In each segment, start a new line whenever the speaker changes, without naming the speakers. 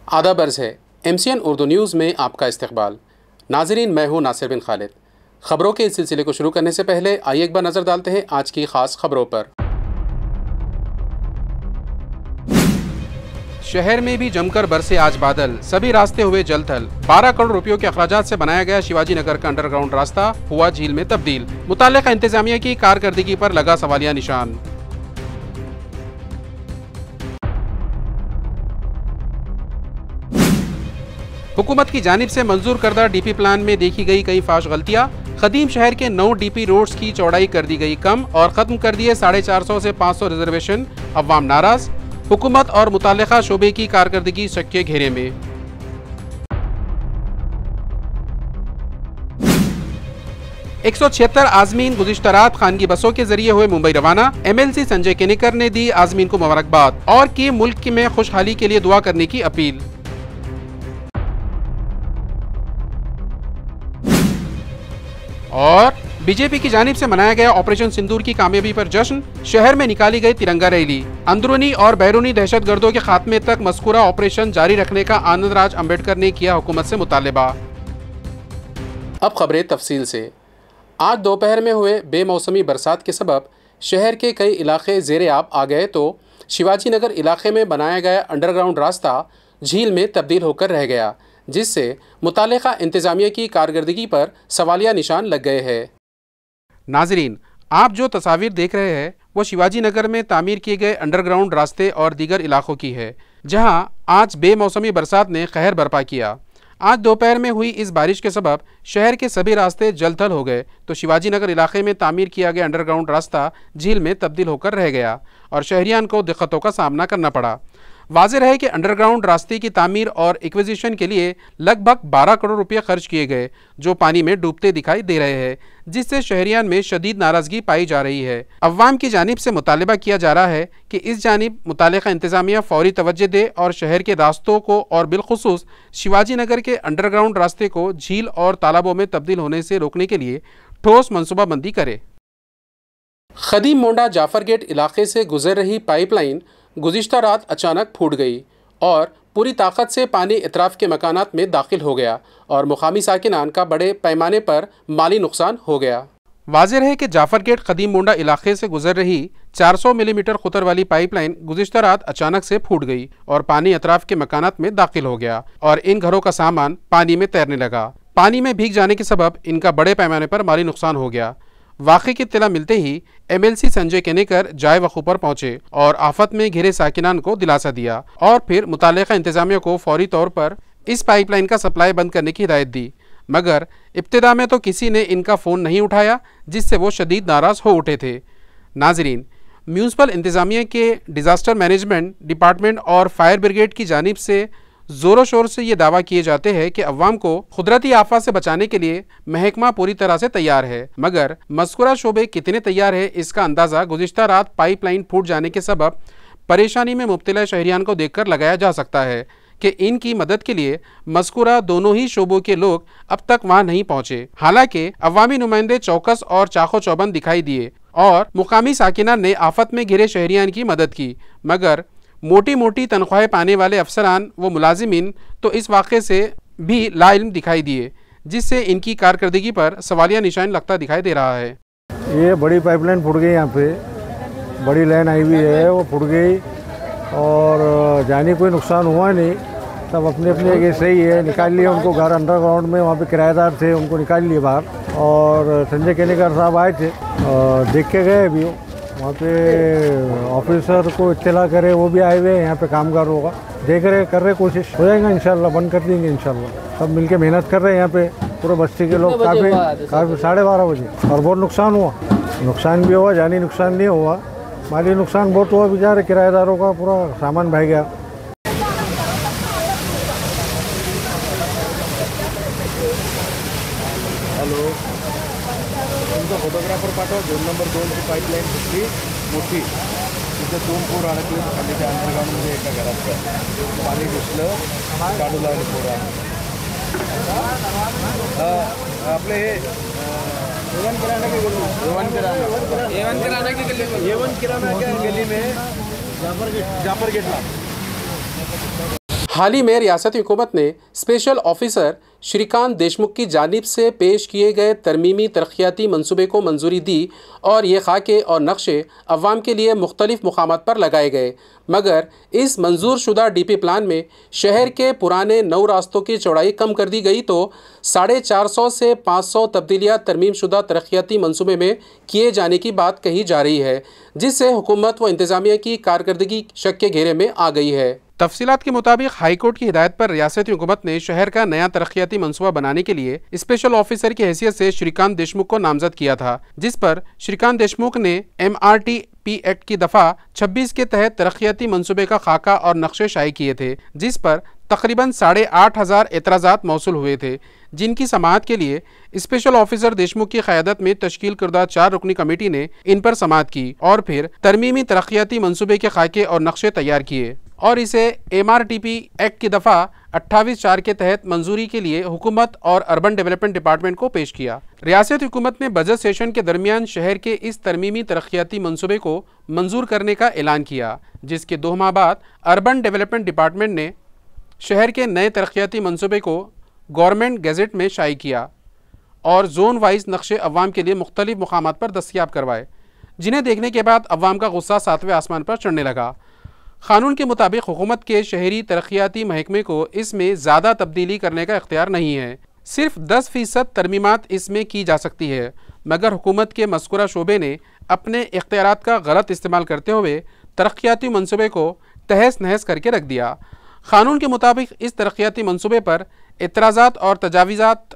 आदाब अर्ज़ है MCN उर्दू न्यूज़ में आपका इस्तकबाल। नाज़रीन, मैं हूँ नासिर बिन खालिद। ख़बरों के इस सिलसिले को शुरू करने से पहले आइए एक बार नज़र डालते हैं आज की ख़ास खबरों पर। शहर में भी जमकर बरसे आज बादल, सभी रास्ते हुए जलथल। 12 करोड़ रुपयों के अखराजात से बनाया गया शिवाजी नगर का अंडरग्राउंड रास्ता हुआ झील में तब्दील। मुताल्लिक़ा इंतजामिया की कारकर्दगी पर लगा सवालिया निशान। हुकूमत की जानिब से मंजूर करदा DP प्लान में देखी गई कई फाश गलतियां। कदीम शहर के 9 DP रोड्स की चौड़ाई कर दी गई कम और खत्म कर दिए 450 से 500 रिजर्वेशन। अवाम नाराज, हुकूमत और मुताल्लिका शोबे की कारकर्दगी शक के घेरे में। एक 176 आज़मीन गुज़िश्ता रात खानगी बसों के जरिए हुए मुंबई रवाना। MLC संजय केनेकर ने दी आज़मीन को मुबारकबाद और की मुल्क में खुशहाली के लिए दुआ करने की अपील। और बीजेपी की जानिब से मनाया गया ऑपरेशन सिंदूर की कामयाबी पर जश्न। शहर में निकाली गई तिरंगा रैली। अंदरूनी और बैरूनी दहशतगर्दों के खात्मे तक मज़कूरा ऑपरेशन जारी रखने का आनंद राज अम्बेडकर ने किया हुकूमत से मुतालबा। अब खबरें तफसील से। आज दोपहर में हुए बेमौसमी बरसात के सबब शहर के कई इलाके ज़ेरे आब आ गए तो शिवाजी नगर इलाके में बनाया गया अंडरग्राउंड रास्ता झील में तब्दील होकर रह गया, जिससे मुताल्लिका इंतजामिया की कारकर्दगी पर सवालिया निशान लग गए हैं। नाजरीन, आप जो तस्वीर देख रहे हैं वो शिवाजी नगर में तामीर किए गए अंडरग्राउंड रास्ते और दीगर इलाकों की है, जहां आज बेमौसमी बरसात ने कहर बर्पा किया। आज दोपहर में हुई इस बारिश के सबब शहर के सभी रास्ते जलथल हो गए तो शिवाजी नगर इलाके में तामीर किया गया अंडरग्राउंड रास्ता झील में तब्दील होकर रह गया और शहरियान को दिक्कतों का सामना करना पड़ा। वाज़ेह है कि अंडरग्राउंड रास्ते की तामीर और एक्विजिशन के लिए लगभग 12 करोड़ रुपये खर्च किए गए, जो पानी में डूबते दिखाई दे रहे हैं, जिससे शहरियान में शदीद नाराज़गी पाई जा रही है। अवाम की जानिब से मुतालबा किया जा रहा है कि इस जानिब मुताल्लिका इंतजामिया फौरी तवज्जो दे और शहर के रास्तों को और बिलखुसूस शिवाजी नगर के अंडरग्राउंड रास्ते को झील और तालाबों में तब्दील होने से रोकने के लिए ठोस मनसूबाबंदी करे। खदीम मोंडा जाफर गेट इलाके से गुजर रही पाइपलाइन गुज़िश्ता रात अचानक फूट गई और पूरी ताकत से पानी इतराफ़ के मकानात में दाखिल हो गया और मुकामी साकिनान का बड़े पैमाने पर माली नुकसान हो गया। वाज़ेह है कि जाफर गेट खदीम मोंडा इलाके से गुजर रही 400 मिलीमीटर खुतर वाली पाइपलाइन गुज़िश्ता रात अचानक से फूट गई और पानी इतराफ़ के मकानात में दाखिल हो गया और इन घरों का सामान पानी में तैरने लगा। पानी में भीग जाने के सबब इनका बड़े पैमाने पर माली नुकसान हो गया। वाक़े की इत्तला मिलते ही MLC संजय केनेकर जाए वक़ू पर पहुंचे और आफत में घिरे साकिनान को दिलासा दिया और फिर मुताल्लिका इंतजामिया को फौरी तौर पर इस पाइपलाइन का सप्लाई बंद करने की हिदायत दी, मगर इब्तिदा में तो किसी ने इनका फ़ोन नहीं उठाया, जिससे वो शदीद नाराज़ हो उठे थे। नाजरीन, म्यूनसिपल इंतजामिया के डिज़ास्टर मैनेजमेंट डिपार्टमेंट और फायर ब्रिगेड की जानिब से ज़ोरों शोर से ये दावा किए जाते हैं कि अवाम को कुदरती आफत से बचाने के लिए महकमा पूरी तरह से तैयार है, मगर मज़कूरा शोबे कितने तैयार है इसका अंदाज़ा गुज़िश्ता रात पाइपलाइन फूट जाने के सबब परेशानी में मुब्तला शहरियान को देखकर लगाया जा सकता है कि इनकी मदद के लिए मज़कूरा दोनों ही शोबों के लोग अब तक वहाँ नहीं पहुँचे। हालांकि अवामी नुमाइंदे चौकस और चाको चौबंद दिखाई दिए और मुकामी साकिनान ने आफत में घिरे शहरियान की मदद की, मगर मोटी मोटी तनख्वाहें पाने वाले अफसरान व मुलाजिमीन तो इस वाक़े से भी लाइल्म दिखाई दिए, जिससे इनकी कारकर्दगी पर सवालिया निशान लगता दिखाई दे रहा है।
ये बड़ी पाइपलाइन फूट गई, यहाँ पे बड़ी लाइन आई हुई है, वो फूट गई और जानी कोई नुकसान हुआ नहीं। सब अपने अपने जगह सही है, निकाल लिया उनको घर अंडरग्राउंड में, वहाँ पे किराएदार थे उनको निकाल लिए बाहर और संजय केनेकर साहब आए थे और देख के गए। अभी वहाँ पे ऑफिसर को इत्तला करे, वो भी आए हुए हैं यहाँ पे कामगार होगा, देख रहे कर रहे, कोशिश हो जाएगा इंशाल्लाह, बंद कर देंगे इंशाल्लाह। सब मिलके मेहनत कर रहे हैं यहाँ पे पूरे बस्ती के लोग, काफ़ी 12:30 बजे। और बहुत नुकसान हुआ, नुकसान भी हुआ, जानी नुकसान नहीं हुआ, माली नुकसान बहुत हुआ, बेचारे किराएदारों का पूरा सामान बह गया।
हॅलो, तुमचा फोटोग्राफर पाठवा। 2 नंबर 2 ची पाईपलाईन फुटली मोठी, तिथे 2 पोर अडकले खाली त्या अंडरग्राऊंडमध्ये एका घरात पाणी घुसलं, काढू लागले पोरं। आपले हे एवन किराना की गली, एवन किराना के गली में जाफर गेट ला।
हाल ही में रियासती हुकूमत ने स्पेशल ऑफिसर श्रीकांत देशमुख की जानिब से पेश किए गए तरमीमी तरक्याती मंसूबे को मंजूरी दी और ये खाके और नक्शे अवाम के लिए मुख्तलिफ मुकामात पर लगाए गए, मगर इस मंजूर शुदा DP प्लान में शहर के पुराने 9 रास्तों की चौड़ाई कम कर दी गई तो 450 से 500 तब्दीलियाँ तरमीम शुदा तरक्याती मंसूबे में किए जाने की बात कही जा रही है, जिससे हुकूमत व इंतज़ामिया की कारकर्दगी शक के घेरे में आ गई है। तफसीलात के मुताबिक हाईकोर्ट की हिदायत पर रियासती हुकूमत ने शहर का नया तरक्याती मंसूबा बनाने के लिए स्पेशल ऑफिसर की हैसियत से श्रीकांत देशमुख को नामजद किया था, जिस पर श्रीकांत देशमुख ने MRTP एक्ट की दफ़ा 26 के तहत तरक्याती मंसूबे का खाका और नक्शे शाये किए थे, जिस पर तकरीबन 8,500 एतराज़ात मौसूल हुए थे, जिनकी समाअत के लिए स्पेशल ऑफिसर देशमुख की क़यादत में तश्कील करदा 4 रुकनी कमेटी ने इन पर समाअत की और फिर तरमीमी तरक्याती मंसूबे के खाके और नक्शे तैयार किए और इसे MRTP एक्ट की दफ़ा 28(4) के तहत मंजूरी के लिए हुकूमत और अर्बन डेवलपमेंट डिपार्टमेंट को पेश किया। रियासती हुकूमत ने बजट सेशन के दरमियान शहर के इस तरमीमी तरक्याती मंसूबे को मंजूर करने का ऐलान किया, जिसके 2 माह बाद अर्बन डेवलपमेंट डिपार्टमेंट ने शहर के नए तरक्याती मंसूबे को गवर्नमेंट गैजेट में शाये किया और जोन वाइज नक्शे अवाम के लिए मुख्तलिफ मुकामात पर दस्तयाब करवाए, जिन्हें देखने के बाद अवाम का गुस्सा 7वें आसमान पर चढ़ने लगा। कानून के मुताबिक हुकूमत के शहरी तरक्याती महकमे को इसमें ज़्यादा तब्दीली करने का इख्तियार नहीं है, सिर्फ 10% तरमीमात इसमें की जा सकती है, मगर हुकूमत के मज़कूरा शोबे ने अपने इख्तियारात का गलत इस्तेमाल करते हुए तरक्याती मंसूबे को तहस नहस करके रख दिया। कानून के मुताबिक इस तरक्याती मंसूबे पर एतराज़ात और तजावीज़ात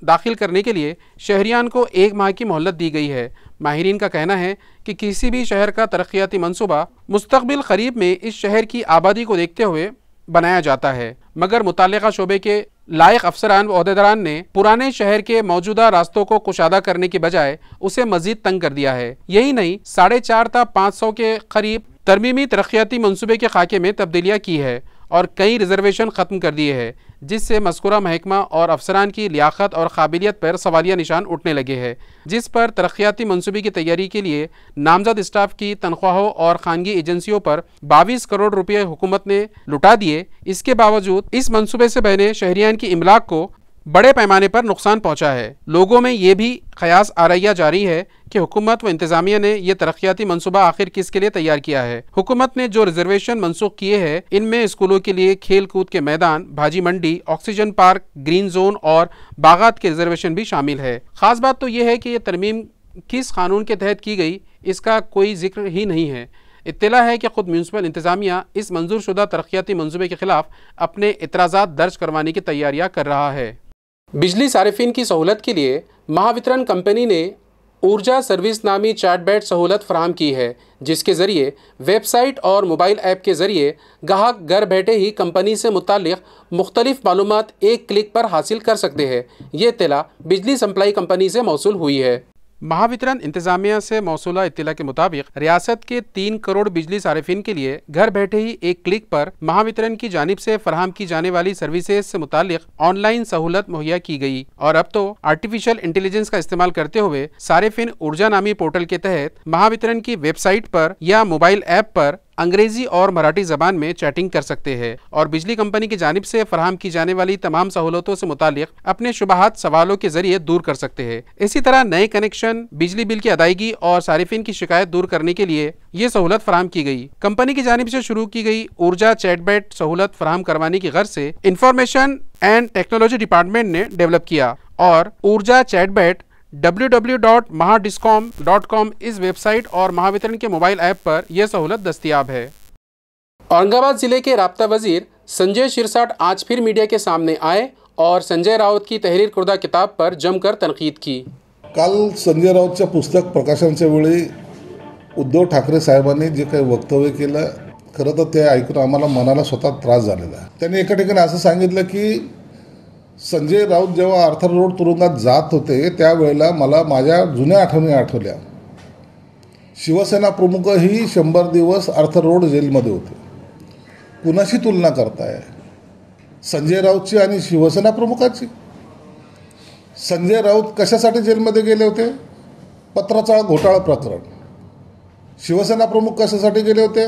दाखिल करने के लिए शहरियान को 1 माह की मोहलत दी गई है। माहिरीन का कहना है कि किसी भी शहर का तरक्याती मंसूबा मुस्तकबिल करीब में इस शहर की आबादी को देखते हुए बनाया जाता है, मगर मुताल्लिका शोबे के लायक अफसरान व ओहदेदारान ने पुराने शहर के मौजूदा रास्तों को कुशादा करने की बजाय उसे मजीद तंग कर दिया है। यही नहीं, 450 था 500 के करीब तरमीमी तरक्याती मंसूबे के खाके में तब्दीलियाँ की है और कई रिजर्वेशन ख़त्म कर दिए हैं, जिससे मज़कूरा महकमा और अफसरान की लियाकत और काबिलियत पर सवालिया निशान उठने लगे हैं, जिस पर तरक्याती मंसूबे की तैयारी के लिए नामजद स्टाफ की तनख्वाहों और खानगी एजेंसियों पर 22 करोड़ रुपये हुकूमत ने लुटा दिए। इसके बावजूद इस मंसूबे से बहने शहरियान की इमलाक को बड़े पैमाने पर नुकसान पहुंचा है। लोगों में ये भी ख्यास आरैया जारी है कि हुकूमत व इंतज़ामिया ने यह तरक्याती मंसूबा आखिर किसके लिए तैयार किया है। हुकूमत ने जो रिजर्वेशन मनसूख किए हैं, इनमें स्कूलों के लिए खेल कूद के मैदान, भाजी मंडी, ऑक्सीजन पार्क, ग्रीन जोन और बागात के रिजर्वेशन भी शामिल है। ख़ास बात तो यह है कि यह तरमीम किस कानून के तहत की गई, इसका कोई जिक्र ही नहीं है। इत्तला है कि खुद म्यूनसिपल इंतज़ामिया इस मंजूर शुदा तरक्याती मंसूबे के खिलाफ अपने एतराज़ात दर्ज करवाने की तैयारियाँ कर रहा है। बिजली सारिफिन की सहूलत के लिए महावितरण कंपनी ने ऊर्जा सर्विस नामी चैटबॉट सहूलत फराहम की है, जिसके ज़रिए वेबसाइट और मोबाइल ऐप के ज़रिए ग्राहक घर बैठे ही कंपनी से मुताल्लिक़ मुख्तलिफ मालूमात एक क्लिक पर हासिल कर सकते हैं। ये इत्तला बिजली सप्लाई कंपनी से मौसूल हुई है। महावितरण इंतज़ामिया से मौसूला इत्तला के मुताबिक रियासत के 3 करोड़ बिजली सारिफिन के लिए घर बैठे ही एक क्लिक पर महावितरण की जानिब से फराहम की जाने वाली सर्विसेज से मुताल्लिक ऑनलाइन सहूलत मुहैया की गई और अब तो आर्टिफिशियल इंटेलिजेंस का इस्तेमाल करते हुए सारिफिन ऊर्जा नामी पोर्टल के तहत महावितरण की वेबसाइट पर या मोबाइल ऐप पर अंग्रेजी और मराठी ज़बान में चैटिंग कर सकते हैं और बिजली कंपनी की जानिब से फराहम की जाने वाली तमाम सहूलतों से मुताल्लिक अपने शुबहात सवालों के जरिए दूर कर सकते हैं। इसी तरह नए कनेक्शन, बिजली बिल की अदायगी और सारिफिन की शिकायत दूर करने के लिए ये सहूलत फराहम की गई। कंपनी की जानिब से शुरू की गई ऊर्जा चैटबॉट सहूलत फराहम करवाने की गर्ज से इंफॉर्मेशन एंड टेक्नोलॉजी डिपार्टमेंट ने डेवलप किया और ऊर्जा चैटबॉट www.mahadiscom.com इस वेबसाइट और महावितरण के मोबाइल ऐप पर यह सहूलत दस्तयाब है। औरंगाबाद जिले के राब्ता वजीर संजय शिरसाट आज फिर मीडिया के सामने आए और संजय राउत की तहरीर कुर्दा किताब पर जमकर तनकीद की।
काल संजय राऊतच्या पुस्तक प्रकाशनाच्या वेळी उद्धव ठाकरे साहेबांनी जे काही वक्तव्य केलं, खरं तर ते ऐकून आम्हाला मनाला स्वतः त्रास झालेला आहे। त्यांनी एका ठिकाणी असं सांगितलं की संजय राऊत जेव्हा आर्थर रोड तुरुंगात जात होते त्यावेळेला मला माझ्या जुन्या आठवणी आठवल्या। शिवसेना प्रमुखही 100 दिवस आर्थर रोड जेलमध्ये होते। कुणाशी तुलना करताय, संजय राऊतची आणि शिवसेना प्रमुखाची? संजय राऊत कशासाठी जेलमध्ये गेले होते? पत्राचाळ घोटाळा प्रकरण। शिवसेना प्रमुख कशासाठी गेले होते?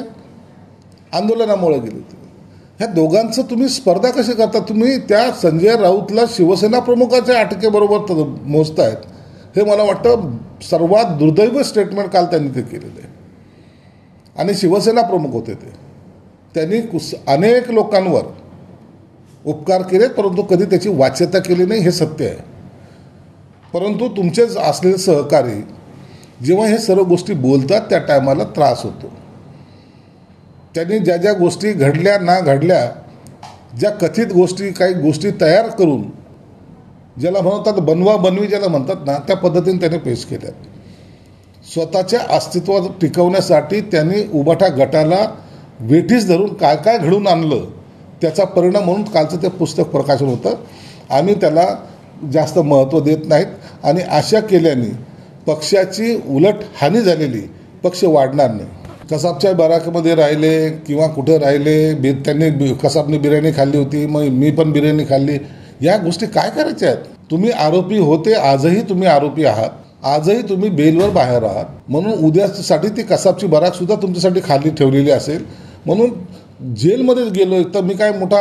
आंदोलनामुळे गेले होते। ह्या दोघांचं तुम्ही स्पर्धा कशी करता? तुम्ही त्या संजय राऊतला शिवसेना प्रमुखाच्या अटकेबरोबर मोजतायत. हे मला वाटतं सर्वात दुर्दैवी स्टेटमेंट काल त्यांनी ते केलेलं आहे. आणि शिवसेना प्रमुख होते त्यांनी अनेक लोकांवर उपकार केले, परंतु कधी त्याची वाच्यता केली नाही, हे सत्य आहे. परंतु तुमचेच असलेले सहकारी जेव्हा हे सर्व गोष्टी बोलतात त्या टायमाला त्रास होतो. त्यांनी ज्या ज्या गोष्टी घडल्या ना घडल्या, ज्या कथित गोष्टी, काही गोष्टी तयार करून ज्याला म्हणतात बनवा बनवी ज्याला म्हणतात ना, त्या पद्धतीने त्याने पेश केल्या. स्वतःच्या अस्तित्व टिकवण्यासाठी त्यांनी उबाठा गटाला वेठीस धरून काय काय घडून आणलं त्याचा परिणाम म्हणून कालचं ते पुस्तक प्रकाशन होतं. आम्ही त्याला जास्त महत्त्व देत नाहीत आणि अशा केल्याने पक्षाची उलट हानी झालेली, पक्ष वाढणार नाही. कसाबच्या बाराकमध्ये राहिले किंवा कुठे राहिले, त्यांनी कसाबने बिर्याणी खाल्ली होती, मग मी पण बिर्याणी खाल्ली, या गोष्टी काय करायच्या आहेत? तुम्ही आरोपी होते, आजही तुम्ही आरोपी आहात, आजही तुम्ही बेलवर बाहेर आहात. म्हणून उद्यासाठी ती कसाबची बाराक सुद्धा तुमच्यासाठी खाली ठेवलेली असेल. म्हणून जेलमध्ये गेलोय तर मी काय मोठा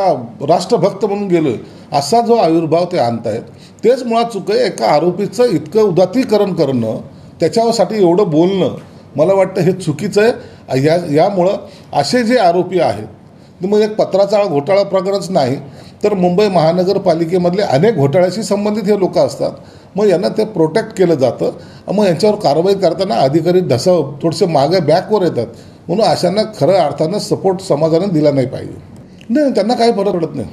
राष्ट्रभक्त म्हणून गेलोय असा जो आविर्भाव ते आणतायत, तेच मुळात चुक आहे. एका आरोपीचं इतकं उदात्तीकरण करणं, त्याच्यासाठी एवढं बोलणं, मला वाटतं हे चुकीचं आहे. यामुळं असे जे आरोपी आहेत, मग एक पत्राचा घोटाळा प्रकरणच नाही तर मुंबई महानगरपालिकेमधले अनेक घोटाळ्याशी संबंधित हे लोक असतात. मग यांना ते प्रोटेक्ट केलं जातं. मग यांच्यावर कारवाई करताना अधिकारी थोडेसे मागे बॅकवर येतात. म्हणून अशांना खऱ्या अर्थानं सपोर्ट समाजाने दिला नाही पाहिजे. नाही, त्यांना काही फरक पडत नाही.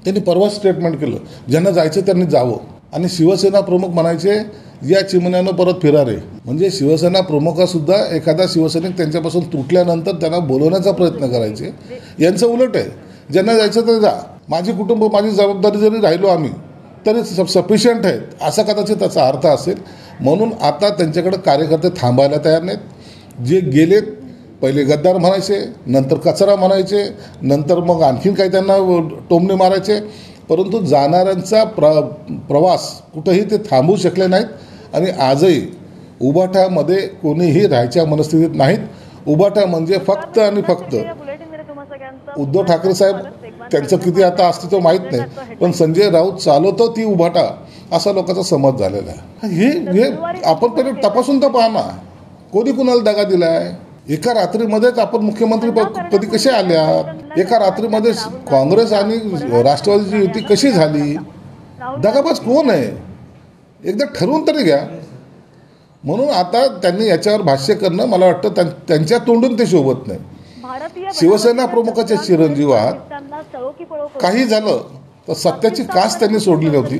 त्यांनी परवा स्टेटमेंट केलं, ज्यांना जायचं त्यांनी जावं. आणि शिवसेना प्रमुख म्हणायचे या चिमण्यानं परत फिरारे. म्हणजे शिवसेना प्रमुखसुद्धा एखादा शिवसैनिक त्यांच्यापासून तुटल्यानंतर त्यांना बोलवण्याचा प्रयत्न करायचे. यांचं उलट आहे, ज्यांना जायचं तर जा, माझी कुटुंब, माझी जबाबदारी जरी राहिलो आम्ही तरी सफिशियंट आहेत, असा कदाचित त्याचा अर्थ असेल. म्हणून आता त्यांच्याकडे कार्यकर्ते थांबायला तयार नाहीत. जे गेलेत, पहिले गद्दार म्हणायचे, नंतर कचरा म्हणायचे, नंतर मग आणखीन काही त्यांना टोमणे मारायचे, परंतु जाणाऱ्यांचा प्रवास कुठंही ते थांबवू शकले नाहीत. आणि आजही उबाठामध्ये कोणीही राहायच्या मनस्थितीत नाहीत. उबाठा म्हणजे फक्त आणि फक्त उद्धव ठाकरे साहेब, त्यांचं किती आता अस्तित्व माहीत नाही, पण संजय राऊत चालवतो ती उबाठा, असा लोकांचा समज झालेला आहे. हे आपण पहिले तपासून तर पाहा ना, कोणी कुणाला दगा दिलाय? एका रात्रीमध्येच आपण मुख्यमंत्री पदी कसे आल्यात? एका रात्रीमध्ये काँग्रेस आणि राष्ट्रवादीची युती कशी झाली? दगाबाज कोण आहे? एकदा ठरवून तरी घ्या. म्हणून आता त्यांनी याच्यावर भाष्य करणं, मला वाटतं त्यांच्या तोंडून ते शोभत नाही. शिवसेना प्रमुखाचे चिरंजीव आहात, काही झालं तर सत्याची कास त्यांनी सोडली नव्हती,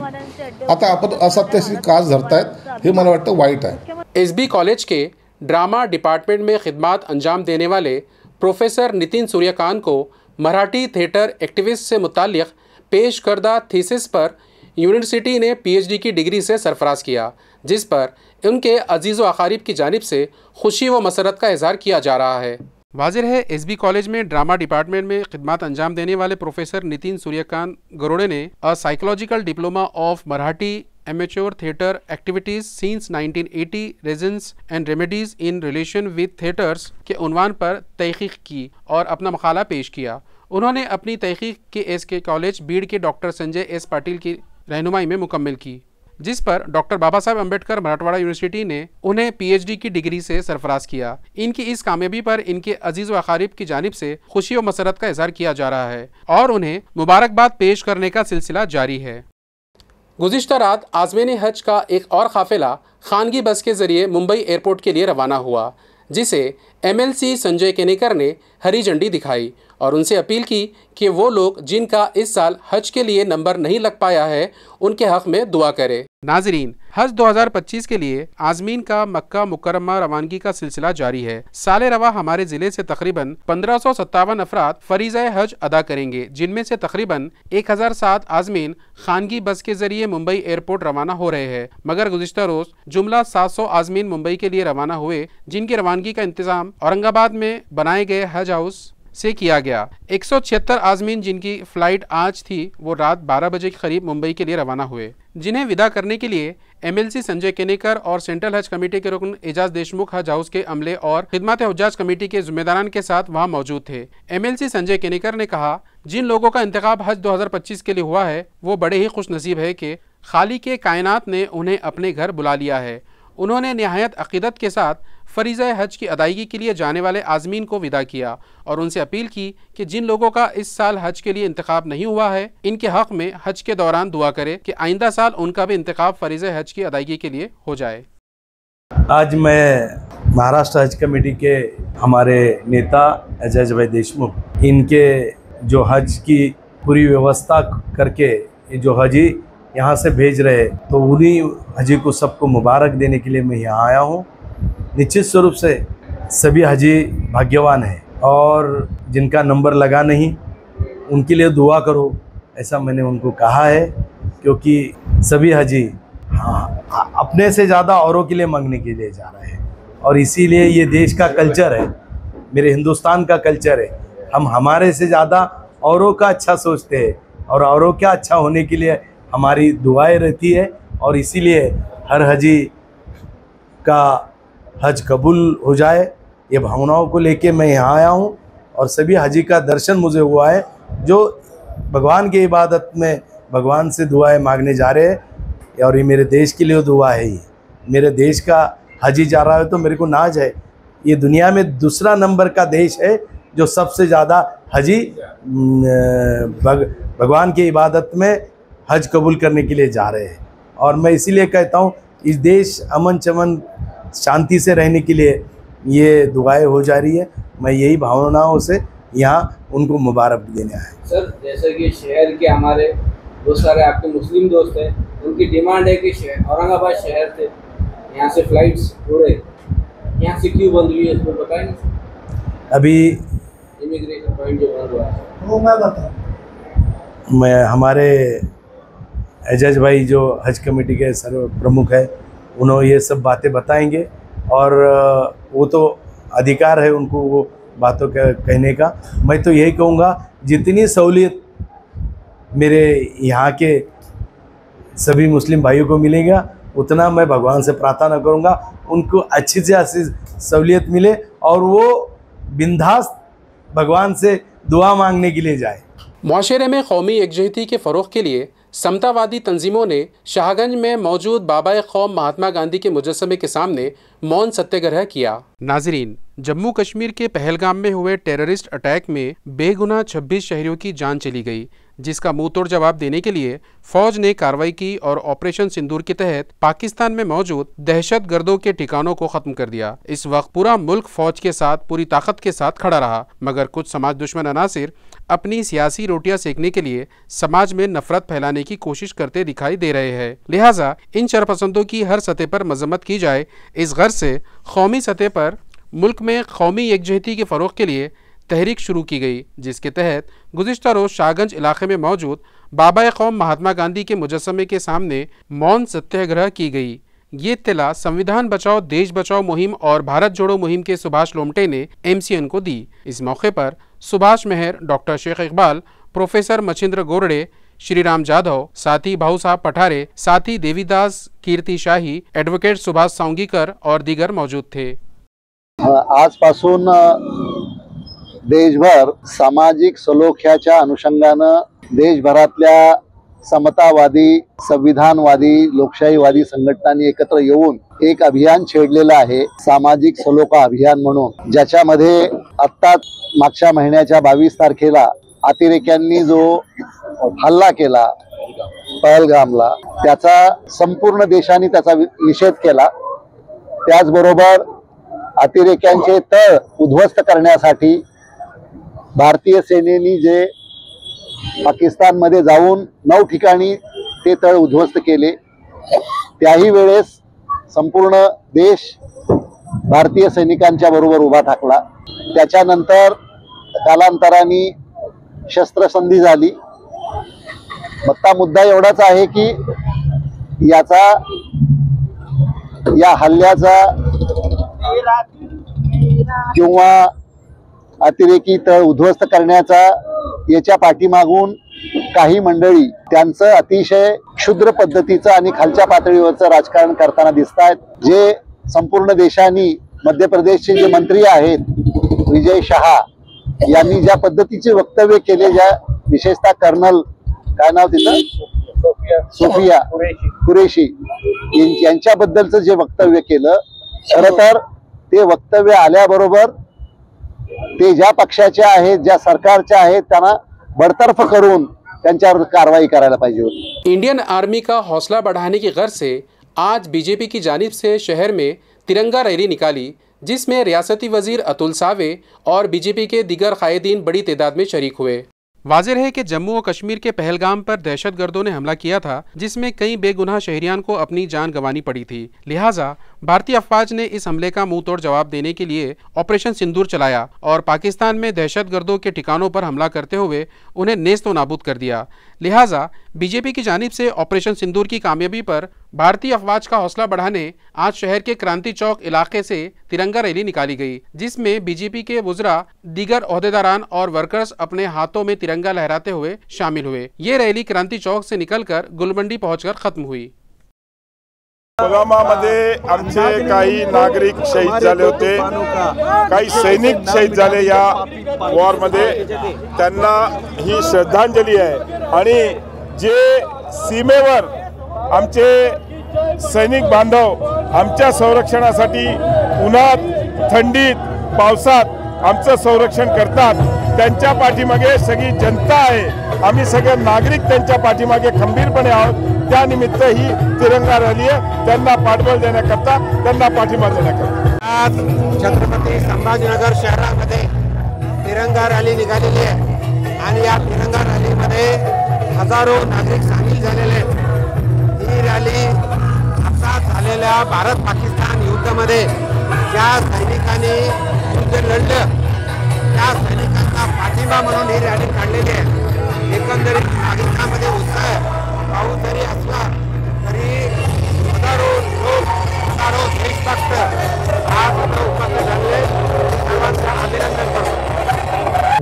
आता आपण असत्याची कास धरतायत, हे मला वाटतं वाईट आहे.
एसबी कॉलेज के ड्रामा डिपार्टमेंट में खिदमत अंजाम देने वाले प्रोफेसर नितिन सूर्यकांत को मराठी थिएटर एक्टिविस्ट से मुताल्लिक़ पेश करदा थीसिस पर यूनिवर्सिटी ने पीएचडी की डिग्री से सरफराज किया, जिस पर उनके अजीज़ व अकारीब की जानिब से खुशी व मसरत का इजहार किया जा रहा है. वाज़िर है, एसबी कॉलेज में ड्रामा डिपार्टमेंट में खिदमत अंजाम देने वाले प्रोफेसर नितिन सूर्यकांत गरोड़े ने a psychological diploma of Marathi amateur theatre activities since 1980 reasons and remedies in relation with theatres के उन्वान पर तहकीक की और अपना मकाला पेश किया. उन्होंने अपनी तहकीक के एसके कॉलेज बीड़ के डॉक्टर संजय एस पाटिल की रहनुमाई में मुकम्मल की, जिस पर डॉक्टर बाबा साहब अम्बेडकर मराठवाड़ा यूनिवर्सिटी ने उन्हें पीएचडी की डिग्री से सरफराज किया. इनकी इस कामयाबी पर इनके अजीज़ व अकारीब की जानिब से खुशी व मसरत का इजहार किया जा रहा है और उन्हें मुबारकबाद पेश करने का सिलसिला जारी है. गुज़िश्ता रात आज़मीन हज का एक और काफ़िला खानगी बस के ज़रिए मुंबई एयरपोर्ट के लिए रवाना हुआ, जिसे एमएलसी संजय केनेकर ने हरी झंडी दिखाई और उनसे अपील की कि वो लोग जिनका इस साल हज के लिए नंबर नहीं लग पाया है उनके हक़ में दुआ करें. नाजरीन, हज 2025 के लिए आज़मीन का मक्का मुकर्रमा रवानगी का सिलसिला जारी है. साले रवा हमारे ज़िले से तकरीबन 1557 अफराद फरीज़ा हज अदा करेंगे, जिनमें से तकरीबन 1007 आज़मीन खानगी बस के ज़रिए मुंबई एयरपोर्ट रवाना हो रहे हैं. मगर गुज़िश्ता रोज़ जुमला 700 आज़मीन मुंबई के लिए रवाना हुए, जिनकी रवानगी का इंतज़ाम औरंगाबाद में बनाए गए हज हाउस से किया गया। 176 आज़मीन जिनकी फ्लाइट आज थी वो रात 12 बजे के करीब मुंबई के लिए रवाना हुए, जिन्हें विदा करने के लिए MLC संजय केनेकर और सेंट्रल हज कमेटी के रुकन एजाज देशमुख हज हाउस के अमले और खिदमत हुज्जाज कमेटी के जिम्मेदारान के साथ वहां मौजूद थे। MLC संजय केनेकर ने कहा, जिन लोगों का इंतखाब हज 2025 के लिए हुआ है वो बड़े ही खुश नसीब है कि खाली के कायनात ने उन्हें अपने घर बुला लिया है। उन्होंने निहायत अकीदत के साथ फरीज़ा हज की अदायगी के लिए जाने वाले आज़मीन को विदा किया और उनसे अपील की कि जिन लोगों का इस साल हज के लिए इंतखाब नहीं हुआ है, इनके हक़ में हज के दौरान दुआ करे कि आइंदा साल उनका भी इंतखाब फरीज़ा हज की अदायगी के लिए हो जाए।
आज मैं महाराष्ट्र हज कमेटी के हमारे नेता एजाज भाई देशमुख, इनके जो हज की पूरी व्यवस्था करके जो हजी यहाँ से भेज रहे, तो उन्हीं हजी को सबको मुबारक देने के लिए मैं यहाँ आया हूँ। निश्चित स्वरूप से सभी हजी भाग्यवान हैं और जिनका नंबर लगा नहीं उनके लिए दुआ करो, ऐसा मैंने उनको कहा है, क्योंकि सभी हजी अपने से ज़्यादा औरों के लिए मांगने के लिए जा रहे हैं और इसीलिए ये देश का कल्चर है, मेरे हिंदुस्तान का कल्चर है। हम हमारे से ज़्यादा औरों का अच्छा सोचते हैं और औरों का अच्छा होने के लिए हमारी दुआएं रहती है और इसीलिए हर हजी का हज कबूल हो जाए, ये भावनाओं को लेके मैं यहाँ आया हूँ। और सभी हजी का दर्शन मुझे हुआ है जो भगवान की इबादत में भगवान से दुआएं मांगने जा रहे हैं और ये मेरे देश के लिए दुआ है। ये मेरे देश का हजी जा रहा है तो मेरे को नाज है। ये दुनिया में दूसरा नंबर का देश है जो सबसे ज़्यादा हजी भगवान की इबादत में हज कबूल करने के लिए जा रहे हैं। और मैं इसीलिए कहता हूँ इस देश अमन चमन शांति से रहने के लिए ये दुआएं हो जा रही है। मैं यही भावनाओं से यहाँ उनको मुबारक देने आया।
सर, जैसे कि शहर के हमारे बहुत सारे आपके मुस्लिम दोस्त हैं, उनकी डिमांड है कि औरंगाबाद शहर से यहाँ से फ्लाइट्स उड़े, यहाँ से क्यों बंद हुई है इसको बताएंगे?
अभी
इमिग्रेशन पॉइंट जो बंद हुआ है
वो मैं बताऊँ।
मैं हमारे एजाज भाई जो हज कमेटी के सर्व प्रमुख है, उन्होंने ये सब बातें बताएंगे और वो तो अधिकार है उनको वो बातों का कहने का। मैं तो यही कहूँगा जितनी सहूलियत मेरे यहाँ के सभी मुस्लिम भाइयों को मिलेगा उतना मैं भगवान से प्रार्थना करूँगा उनको अच्छी से अच्छी सहूलियत मिले और वो बिंदास भगवान से दुआ मांगने के लिए जाए।
मुआशरे में कौमी एकजहती के फ़रोग़ के लिए समतावादी तंजीमों ने शाहगंज में मौजूद बाबा कौम महात्मा गांधी के मुजस्समे के सामने मौन सत्याग्रह किया। नाजरीन, जम्मू कश्मीर के पहलगाम में हुए टेररिस्ट अटैक में बेगुनाह 26 शहरियों की जान चली गई, जिसका मुंह तोड़ जवाब देने के लिए फौज ने कार्रवाई की और ऑपरेशन सिंदूर के तहत पाकिस्तान में मौजूद दहशत गर्दों के ठिकानों को खत्म कर दिया। इस वक्त पूरा मुल्क फौज के साथ पूरी ताकत के साथ खड़ा रहा, मगर कुछ समाज दुश्मन अनासिर अपनी सियासी रोटियां सेकने के लिए समाज में नफरत फैलाने की कोशिश करते दिखाई दे रहे हैं। लिहाजा इन शरपसंदों की हर सतह पर मजम्मत की जाए। इस गर्ज से कौमी सतह पर मुल्क में कौमी एकजहती के फ़रोग़ के लिए तहरीक शुरू की गई, जिसके तहत गुज़िश्ता रोज़ शाहगंज इलाके में मौजूद बाबा कौम महात्मा गांधी के मुजस्समे के सामने मौन सत्याग्रह की गई। ये इत्तला संविधान बचाओ देश बचाओ मुहिम और भारत जोड़ो मुहिम के सुभाष लोमटे ने MCN को दी। इस मौके पर सुभाष मेहर, डॉक्टर शेख इकबाल, प्रोफेसर मच्छिंद्र गोरड़े, श्री राम जाधव, साथी भाऊ साहब पठारे, साथी देवीदास कीर्ति शाही, एडवोकेट सुभाष सांगीकर और दीगर मौजूद थे।
आजपासून देशभर सामाजिक सलोख्याच्या अनुषंगानं देशभरातल्या समतावादी, संविधानवादी, लोकशाहीवादी संघटनांनी एकत्र येऊन एक अभियान छेडलेलं आहे, सामाजिक सलोखा अभियान म्हणून, ज्याच्यामध्ये आत्ता मागच्या महिन्याच्या 22 तारखेला अतिरेक्यांनी जो हल्ला केला पहलगामला, त्याचा संपूर्ण देशाने त्याचा निषेध केला। त्याचबरोबर अतिरेक्यांचे तळ उद्ध्वस्त करण्यासाठी भारतीय सेनेने जे पाकिस्तानमध्ये जाऊन 9 ठिकाणी ते तळ उद्ध्वस्त केले, त्याही वेळेस संपूर्ण देश भारतीय सैनिकांच्या बरोबर उभा ठाकला। त्याच्यानंतर कालांतराने शस्त्रसंधी झाली। मत्ता मुद्दा एवढाच आहे की या हल्ल्याचा किंवा अतिरेकी तळ उद्ध्वस्त करण्याचा याच्या पाठीमागून काही मंडळी त्यांचं अतिशय क्षुद्र पद्धतीचं आणि खालच्या पातळीवरचं राजकारण करताना दिसत आहेत. जे संपूर्ण देशांनी मध्य प्रदेशचे जे मंत्री आहेत विजय शहा यांनी ज्या पद्धतीचे वक्तव्य केले, ज्या विशेषतः कर्नल काय नाव तिचं सोफिया कुरेशी यांच्याबद्दलचं जे वक्तव्य केलं, खरं तर ते वक्तव्य आल्याबरोबर ते ज्या पक्षाचे आहेत, ज्या सरकारचे आहेत, त्यांना बडतर्फ करून त्यांच्यावर कारवाई करायला पाहिजे होती.
इंडियन आर्मी का हौसला बढ़ाने की गर्ज से आज बीजेपी की जानिब से शहर में तिरंगा रैली निकाली, जिसमें रियासती वजीर अतुल सावे और बीजेपी के दीगर कायदीन बड़ी तादाद में शरीक हुए। वाज़ेह है कि जम्मू और कश्मीर के पहलगाम पर दहशतगर्दों ने हमला किया था, जिसमें कई बेगुनाह शहरियान को अपनी जान गंवानी पड़ी थी। लिहाजा भारतीय अफवाज ने इस हमले का मुंह तोड़ जवाब देने के लिए ऑपरेशन सिंदूर चलाया और पाकिस्तान में दहशतगर्दों के ठिकानों पर हमला करते हुए उन्हें नेस्त व नाबूद कर दिया। लिहाजा बीजेपी की जानिब से ऑपरेशन सिंदूर की कामयाबी पर भारतीय अफवाज का हौसला बढ़ाने आज शहर के क्रांति चौक इलाके से तिरंगा रैली निकाली गई, जिसमें बीजेपी के वुज़रा, दीगर ओहदेदारान और वर्कर्स अपने हाथों में तिरंगा लहराते हुए शामिल हुए। ये रैली क्रांति चौक से निकलकर गुलमंडी पहुंचकर खत्म हुई।
पुलवामामध्ये आमचे काही नागरिक शहीद झाले होते, काही सैनिक शहीद झाले या वॉरमध्ये, त्यांना ही श्रद्धांजली आहे। आणि जे सीमेवर आमचे सैनिक बांधव आमच्या संरक्षणासाठी उन्हात, थंडीत, पावसात आमचं संरक्षण करतात, त्यांच्या पाठीमागे सगळी जनता आहे। आम्ही सगळे नागरिक त्यांच्या पाठीमागे खंबीरपणे आहोत। त्यानिमित्त ही तिरंगा रॅली आहे, त्यांना पाठबळ देण्याकरता, त्यांना पाठिंबा देण्याकरता।
आज छत्रपती संभाजीनगर शहरामध्ये तिरंगा रॅली निघालेली आहे आणि या तिरंगा रॅलीमध्ये हजारो नागरिक सामील झालेले आहेत। ही रॅली आता झालेल्या भारत पाकिस्तान युद्धामध्ये ज्या सैनिकांनी युद्ध लढलं त्या सैनिकांना पाठिंबा म्हणून ही रॅली काढलेली आहे। एकंदरीत नागरिकांमध्ये उत्साह पाऊस जरी असला तरी हजारो लोक, हजारो देशभक्त आज उपस्थित झाले। सर्वांचं अभिनंदन करतो।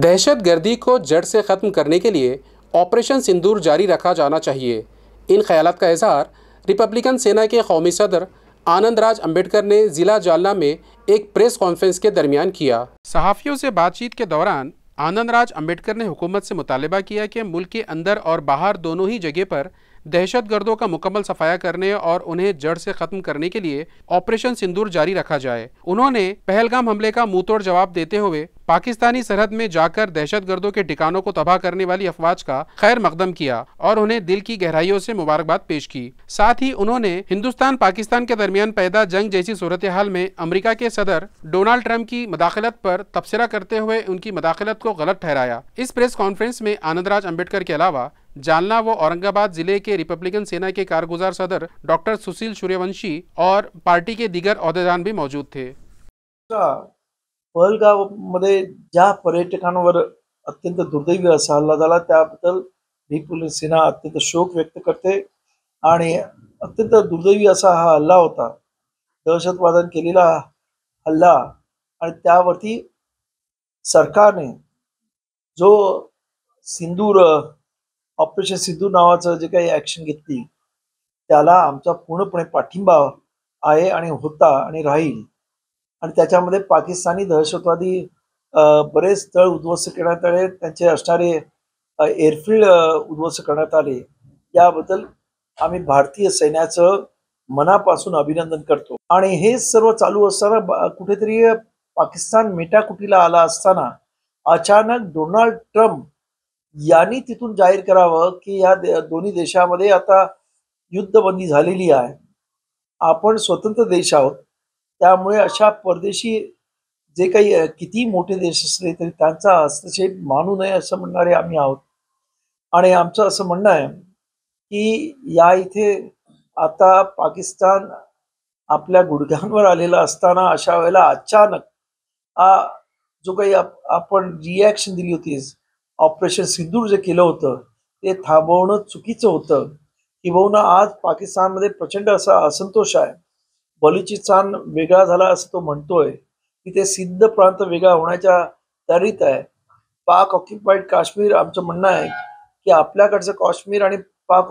दहशतगर्दी को जड़ से ख़त्म करने के लिए ऑपरेशन सिंदूर जारी रखा जाना चाहिए। इन ख्यालात का इजहार रिपब्लिकन सेना के कौमी सदर आनंद राज अम्बेडकर ने ज़िला जालना में एक प्रेस कॉन्फ्रेंस के दरमियान किया। सहाफ़ियों से बातचीत के दौरान आनंद राज अम्बेडकर ने हुकूमत से मुतालबा किया कि मुल्क के अंदर और बाहर दोनों ही जगह पर दहशतगर्दों का मुकम्मल सफाया करने और उन्हें जड़ से ख़त्म करने के लिए ऑपरेशन सिंदूर जारी रखा जाए। उन्होंने पहलगाम हमले का मुंह तोड़ जवाब देते हुए पाकिस्तानी सरहद में जाकर दहशतगर्दों के ठिकानों को तबाह करने वाली अफवाज का खैर मकदम किया और उन्हें दिल की गहराइयों से मुबारकबाद पेश की। साथ ही उन्होंने हिंदुस्तान पाकिस्तान के दरमियान पैदा जंग जैसी सूरत हाल में अमेरिका के सदर डोनाल्ड ट्रंप की मदाखलत पर तबसरा करते हुए उनकी मदाखलत को गलत ठहराया। इस प्रेस कॉन्फ्रेंस में आनंद राज अम्बेडकर के अलावा जालना व औरंगाबाद जिले के रिपब्लिकन सेना के कारगुजार सदर डॉक्टर सुशील सूर्यवंशी और पार्टी के दीगर ओहदेदार भी मौजूद थे।
पहलगाममध्ये ज्या पर्यटकांवर अत्यंत दुर्दैवी असा हल्ला झाला त्याबद्दल रिपब्लिकन सेना अत्यंत शोक व्यक्त करते आणि अत्यंत दुर्दैवी असा हा हल्ला होता, दहशतवादाने केलेला हल्ला, आणि त्यावरती सरकारने जो सिंदूर ऑपरेशन सिंधू नावाचं जे काही ॲक्शन घेतली त्याला आमचा पूर्णपणे पाठिंबा आहे आणि होता आणि राहील। आणि त्याच्यामध्ये पाकिस्तानी दहशतवादी बरेच तळ उद्ध्वस्त करण्यात आले, त्यांचे असणारे एअरफील्ड उद्ध्वस्त करण्यात आले। याबद्दल आम्ही भारतीय सैन्याचं मनापासून अभिनंदन करतो। आणि हे सर्व चालू असताना कुठेतरी पाकिस्तान मेटाकुटीला आला असताना अचानक डोनाल्ड ट्रम्प यांनी तिथून जाहीर करावं की या दोन्ही देशामध्ये आता युद्धबंदी झालेली आहे, आपण स्वतंत्र देश आहोत, त्यामुळे अशा परदेशी जे काही किती मोठे देश असले तरी त्यांचा हस्तक्षेप मानू नये असं म्हणणारे आम्ही आहोत। आणि आमचं असं म्हणणं आहे की या इथे आता पाकिस्तान आपल्या गुडघ्यांवर आलेला असताना अशा वेळेला अचानक जो काही आपण रिॲक्शन दिली होती, ऑपरेशन सिंदूर जे केलं होतं ते थांबवणं चुकीचं होतं। किंबहुना आज पाकिस्तानमध्ये प्रचंड असा असंतोष आहे, बलुचिस्तान वेगळा झाला असं तो म्हणतोय, की ते सिंध प्रांत वेगळा होण्याच्या त्वरित आहे. पाक ऑक्युपाईड काश्मीर आमचं म्हणणं आहे की आपल्याकडचं काश्मीर आणि पाक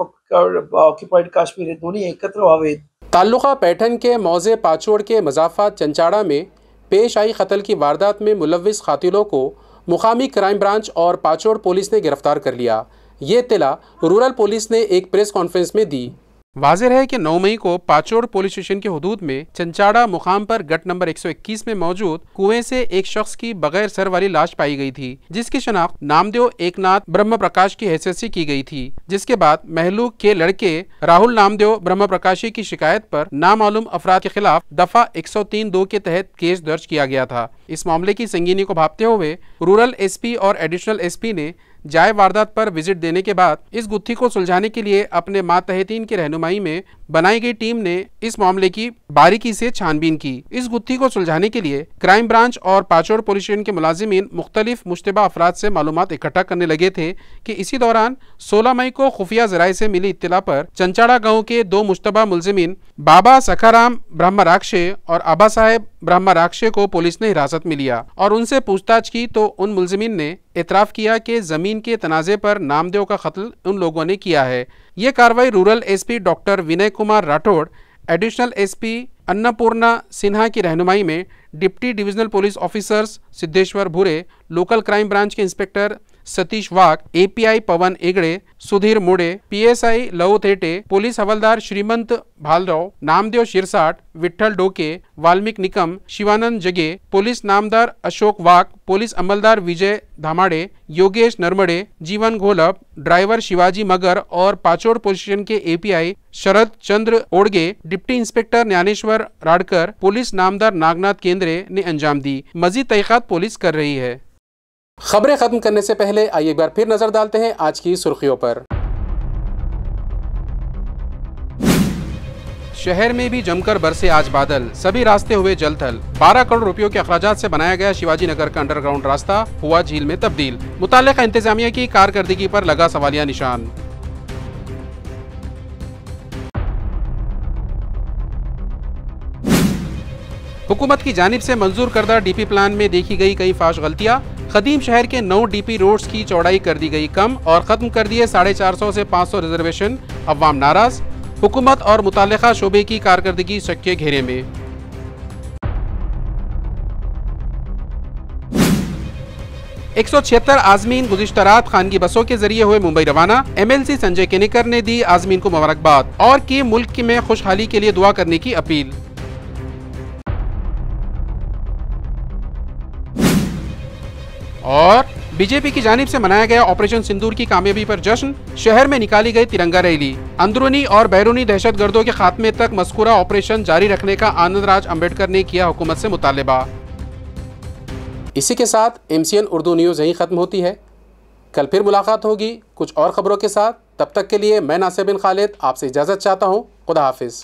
ऑक्युपाईड काश्मीर हे दोन्ही एकत्र व्हावेत.
ताल्लुका पैठन के मौजे पाचोड़ के मजाफात चंचाड़ा में पेश आई कत्ल की वारदात में मुलव्विस कातिलों को मुकामी क्राइम ब्रांच और पाचोड़ पुलिस ने गिरफ्तार कर लिया. ये इत्तला रूरल पुलिस ने एक प्रेस कॉन्फ्रेंस में दी. वाज़ेह है कि 9 मई को पाचोड़ पुलिस स्टेशन की हुदूद में चंचाड़ा मुकाम पर गट नंबर 121 में मौजूद कुएं से एक शख्स की बगैर सर वाली लाश पाई गई थी, जिसकी शनाख्त नामदेव एकनाथ ब्रह्म प्रकाश की हैसियत से की गई थी. जिसके बाद महलूक के लड़के राहुल नामदेव ब्रह्म प्रकाशी की शिकायत पर नामालूम अफराद के खिलाफ दफा 103(2) के तहत केस दर्ज किया गया था. इस मामले की संगीनी को भांपते हुए रूरल एसपी और एडिशनल एसपी ने जाए वारदात पर विजिट देने के बाद इस गुत्थी को सुलझाने के लिए अपने मातहतीन की रहनुमाई में बनाई गई टीम ने इस मामले की बारीकी से छानबीन की. इस गुत्थी को सुलझाने के लिए क्राइम ब्रांच और पाचोड़ पुलिस स्टेशन के मुलाजिमीन मुख्तलिफ मुश्तबा अफराद से मालूमात इकट्ठा करने लगे थे कि इसी दौरान 16 मई को खुफिया जराये से मिली इत्तला पर चंचाड़ा गाँव के 2 मुश्तबा मुलजिमीन बाबा सखाराम ब्रह्म राक्षे और आबा साहेब ब्रह्म राक्षे को पुलिस ने हिरासत में लिया और उनसे पूछताछ की तो उन मुलजिमीन ने इतराफ़ किया कि ज़मीन के तनाज़े पर नामदेव का कत्ल उन लोगों ने किया है. ये कार्रवाई rural SP doctor Vinay Kumar Rathore, additional SP Annapurna Sinha की रहनुमाई में deputy divisional police officers Siddheshwar भूरे, लोकल क्राइम ब्रांच के इंस्पेक्टर सतीश वाघ, एपीआई पवन एगड़े, सुधीर मुड़े, पीएसआई लव थेटे, पुलिस हवलदार श्रीमंत भालराव, नामदेव शिरसाट, विठ्ठल डोके, वाल्मीक निकम, शिवानंद जगे, पुलिस नामदार अशोक वाघ, पुलिस अमलदार विजय धामाड़े, योगेश नरमड़े, जीवन घोलप, ड्राइवर शिवाजी मगर और पाचोड़ पुलिस स्टेशन के एपीआई शरद चंद्र ओड़गे, deputy inspector Dnyaneshwar Radkar, police नामदार नागनाथ केंद्रे ने अंजाम दी. मजीद तहकीकात पुलिस कर रही है. खबरें खत्म करने से पहले आइए एक बार फिर नजर डालते हैं आज की सुर्खियों पर. शहर में भी जमकर बरसे आज बादल, सभी रास्ते हुए जलथल. 12 करोड़ रुपयों के अखराजात से बनाया गया शिवाजी नगर का अंडरग्राउंड रास्ता हुआ झील में तब्दील. मुताल्लिका इंतजामिया की कारकर्दगी पर लगा सवालिया निशान. हुकूमत की जानिब से मंजूर करदा डीपी प्लान में देखी गई कई फाश गलतियां. कदीम शहर के 9 डीपी रोड्स की चौड़ाई कर दी गई कम और खत्म कर दिए 450 से 500 रिजर्वेशन. अवाम नाराज, हुकूमत और मुताल्लिका शोबे की कारकर्दगी शक के घेरे में. एक 176 आजमीन गुज़िश्ता रात खानगी बसों के जरिए हुए मुंबई रवाना. MLC संजय केनेकर ने दी आजमीन को मुबारकबाद और की मुल्क में खुशहाली के लिए दुआ करने की अपील. और बीजेपी की जानिब से मनाया गया ऑपरेशन सिंदूर की कामयाबी पर जश्न. शहर में निकाली गई तिरंगा रैली. अंदरूनी और बैरूनी दहशतगर्दों के खात्मे तक मज़कूरा ऑपरेशन जारी रखने का आनंदराज अम्बेडकर ने किया हुकूमत से मुतालबा. इसी के साथ MCN उर्दू न्यूज़ यहीं ख़त्म होती है. कल फिर मुलाकात होगी कुछ और ख़बरों के साथ. तब तक के लिए मैं नासिर बिन खालिद आपसे इजाज़त चाहता हूँ. खुदा हाफिज़.